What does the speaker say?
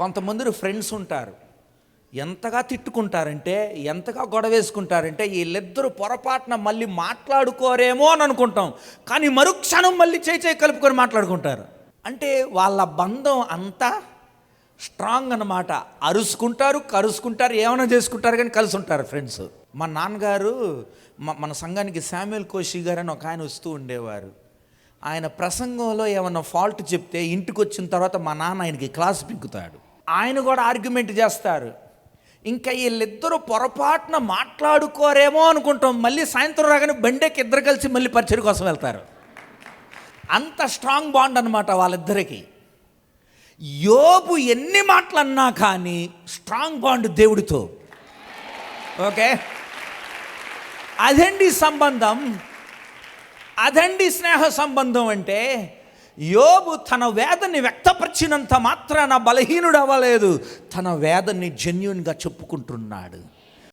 కొంతమంది ఫ్రెండ్స్ ఉంటారు, ఎంతగా తిట్టుకుంటారంటే, ఎంతగా గొడవ వేసుకుంటారంటే వీళ్ళిద్దరూ పొరపాటున మళ్ళీ మాట్లాడుకోరేమో అని అనుకుంటాం, కానీ మరుక్షణం మళ్ళీ చేయి కలుపుకొని మాట్లాడుకుంటారు. అంటే వాళ్ళ బంధం అంతా స్ట్రాంగ్ అన్నమాట. అరుసుకుంటారు, కరుసుకుంటారు, ఏమైనా చేసుకుంటారు, కానీ కలిసి ఉంటారు ఫ్రెండ్స్. మా నాన్నగారు మన సంఘానికి శామ్యూల్ కోషి గారు అని ఒక ఆయన వస్తూ ఉండేవారు. ఆయన ప్రసంగంలో ఏమన్నా ఫాల్ట్ చెప్తే ఇంటికి వచ్చిన తర్వాత మా నాన్న ఆయనకి క్లాస్ పిక్కుతాడు. ఆయన కూడా ఆర్గ్యుమెంట్ చేస్తారు. ఇంకా వీళ్ళిద్దరూ పొరపాటున మాట్లాడుకోరేమో అనుకుంటాం, మళ్ళీ సాయంత్రం రాగానే బండేకి ఇద్దరు కలిసి మళ్ళీ పరిచయం కోసం వెళ్తారు. అంత స్ట్రాంగ్ బాండ్ అనమాట వాళ్ళిద్దరికి. యోబు ఎన్ని మాటలు అన్నా కానీ స్ట్రాంగ్ బాండ్ దేవుడితో. ఓకే, అదండి సంబంధం, అదండి స్నేహ సంబంధం. అంటే యోబు తన వేదన్ని వ్యక్తపరిచినంత మాత్రాన బలహీనుడు అవ్వలేదు, తన వేదన్ని జెన్యూన్గా చెప్పుకుంటున్నాడు.